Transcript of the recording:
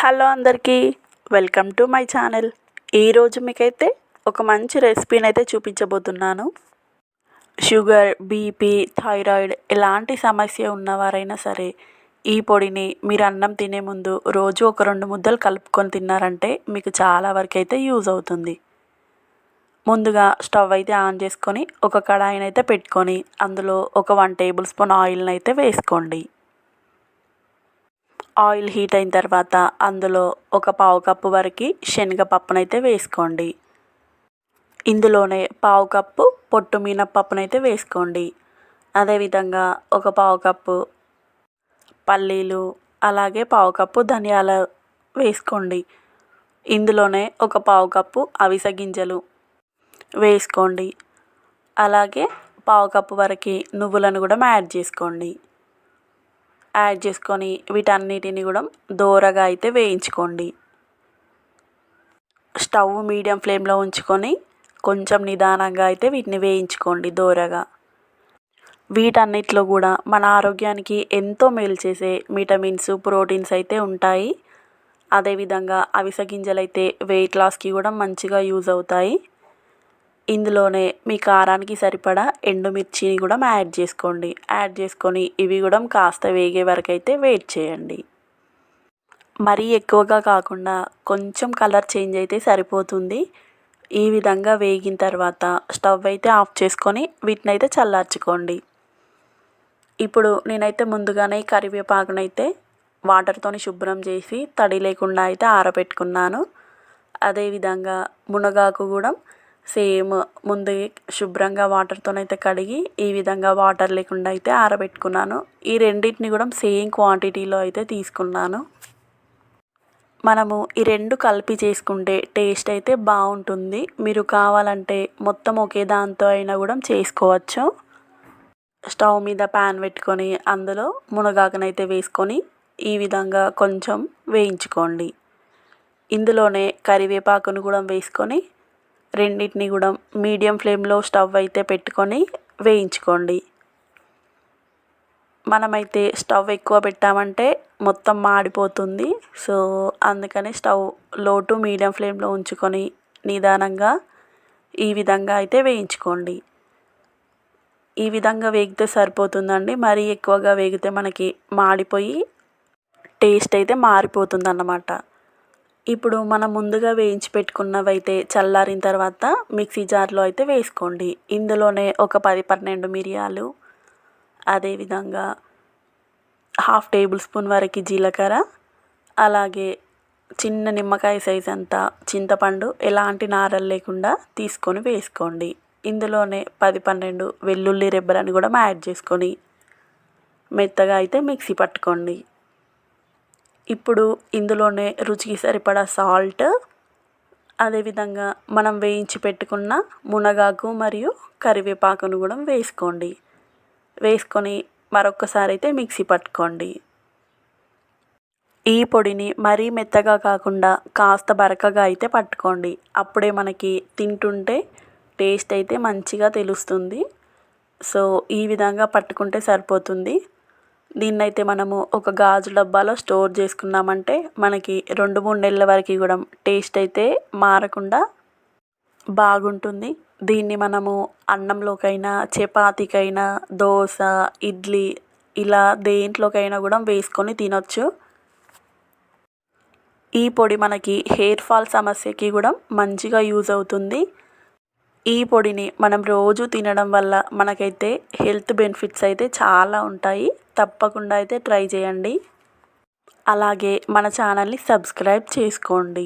Hello అందరికీ, welcome to my channel. ఈరోజు మీకైతే ఒక మంచి రెసిపీని అయితే చూపించబోతున్నాను. షుగర్, బీపీ, థైరాయిడ్ ఎలాంటి సమస్య ఉన్నవారైనా సరే ఈ పొడిని మీరు అన్నం తినే ముందు రోజు ఒక 2 ముద్దలు కలుపుకొని తిన్నారంటే మీకు చాలా వరకు అయితే యూజ్ అవుతుంది. ముందుగా స్టవ్ అయితే ఆన్ చేసుకొని ఒక కడాయిని అయితే పెట్టుకొని అందులో ఒక 1 టేబుల్ స్పూన్ ఆయిల్ని అయితే వేసుకోండి. ఆయిల్ హీట్ అయిన తర్వాత అందులో ఒక పావు కప్పు వరకు శనగపప్పునైతే వేసుకోండి. ఇందులోనే పావు కప్పు పొట్టు మినప్పప్పునైతే వేసుకోండి. అదేవిధంగా ఒక పావు కప్పు పల్లీలు, అలాగే పావు కప్పు ధనియాలు వేసుకోండి. ఇందులోనే ఒక పావు కప్పు అవిసె గింజలు వేసుకోండి. అలాగే పావు కప్పు వరకు నువ్వులను కూడా యాడ్ చేసుకోండి. యాడ్ చేసుకొని వీటన్నిటిని కూడా దోరగా అయితే వేయించుకోండి. స్టవ్ మీడియం ఫ్లేమ్లో ఉంచుకొని కొంచెం నిదానంగా అయితే వీటిని వేయించుకోండి దోరగా. వీటన్నిటిలో కూడా మన ఆరోగ్యానికి ఎంతో మేలు చేసే విటమిన్స్, ప్రోటీన్స్ అయితే ఉంటాయి. అదేవిధంగా అవిసె గింజలు అయితే వెయిట్ లాస్కి కూడా మంచిగా యూజ్ అవుతాయి. ఇందులోనే మీ కారానికి సరిపడా ఎండుమిర్చిని కూడా యాడ్ చేసుకోండి. యాడ్ చేసుకొని ఇవి కూడా కాస్త వేగే వరకు అయితే వెయిట్ చేయండి. మరీ ఎక్కువగా కాకుండా కొంచెం కలర్ చేంజ్ అయితే సరిపోతుంది. ఈ విధంగా వేగిన తర్వాత స్టవ్ అయితే ఆఫ్ చేసుకొని వీటిని అయితే చల్లార్చుకోండి. ఇప్పుడు నేనైతే ముందుగానే కరివేపాకునైతే వాటర్తోని శుభ్రం చేసి తడి లేకుండా అయితే ఆరబెట్టుకున్నాను. అదేవిధంగా మునగాకు కూడా సేమ్ ముందే శుభ్రంగా వాటర్తోనైతే కడిగి ఈ విధంగా వాటర్ లేకుండా అయితే ఆరబెట్టుకున్నాను. ఈ రెండింటిని కూడా సేమ్ క్వాంటిటీలో అయితే తీసుకున్నాను. మనము ఈ రెండు కలిపి చేసుకుంటే టేస్ట్ అయితే బాగుంటుంది. మీరు కావాలంటే మొత్తం ఒకే దాంతో అయినా కూడా చేసుకోవచ్చు. స్టవ్ మీద ప్యాన్ పెట్టుకొని అందులో మునగాకునైతే వేసుకొని ఈ విధంగా కొంచెం వేయించుకోండి. ఇందులోనే కరివేపాకును కూడా వేసుకొని రెండింటిని కూడా మీడియం ఫ్లేమ్లో స్టవ్ అయితే పెట్టుకొని వేయించుకోండి. మనమైతే స్టవ్ ఎక్కువ పెట్టామంటే మొత్తం మాడిపోతుంది. సో అందుకని స్టవ్ లో టు మీడియం ఫ్లేమ్లో ఉంచుకొని నిదానంగా ఈ విధంగా అయితే వేయించుకోండి. ఈ విధంగా వేగితే సరిపోతుందండి. మరీ ఎక్కువగా వేగితే మనకి మాడిపోయి టేస్ట్ అయితే మారిపోతుంది అన్నమాట. ఇప్పుడు మనం ముందుగా వేయించి పెట్టుకున్నవైతే చల్లారిన తర్వాత మిక్సీ జార్లో అయితే వేసుకోండి. ఇందులోనే ఒక 10-12 మిరియాలు, అదేవిధంగా 1/2 టేబుల్ స్పూన్ వరకు జీలకర్ర, అలాగే చిన్న నిమ్మకాయ సైజ్ అంతా చింతపండు ఎలాంటి నారలు లేకుండా తీసుకొని వేసుకోండి. ఇందులోనే 10-12 వెల్లుల్లి రెబ్బలను కూడా యాడ్ చేసుకొని మెత్తగా అయితే మిక్సీ పట్టుకోండి. ఇప్పుడు ఇందులోనే రుచికి సరిపడా సాల్ట్, అదేవిధంగా మనం వేయించి పెట్టుకున్న మునగాకు మరియు కరివేపాకును కూడా వేసుకోండి. వేసుకొని మరొకసారి అయితే మిక్సీ పట్టుకోండి. ఈ పొడిని మరీ మెత్తగా కాకుండా కాస్త బరకగా అయితే పట్టుకోండి. అప్పుడే మనకి తింటుంటే టేస్ట్ అయితే మంచిగా తెలుస్తుంది. సో ఈ విధంగా పట్టుకుంటే సరిపోతుంది. దీన్నైతే మనము ఒక గాజు డబ్బాలో స్టోర్ చేసుకున్నామంటే మనకి 2-3 నెలల వరకు కూడా టేస్ట్ అయితే మారకుండా బాగుంటుంది. దీన్ని మనము అన్నంలోకైనా, చపాతీకైనా, దోశ, ఇడ్లీ ఇలా దేంట్లోకైనా కూడా వేసుకొని తినొచ్చు. ఈ పొడి మనకి హెయిర్ ఫాల్ సమస్యకి కూడా మంచిగా యూజ్ అవుతుంది. ఈ పొడిని మనం రోజు తినడం వల్ల మనకైతే హెల్త్ బెనిఫిట్స్ అయితే చాలా ఉంటాయి. తప్పకుండా అయితే ట్రై చేయండి. అలాగే మన ఛానల్ని సబ్స్క్రైబ్ చేసుకోండి.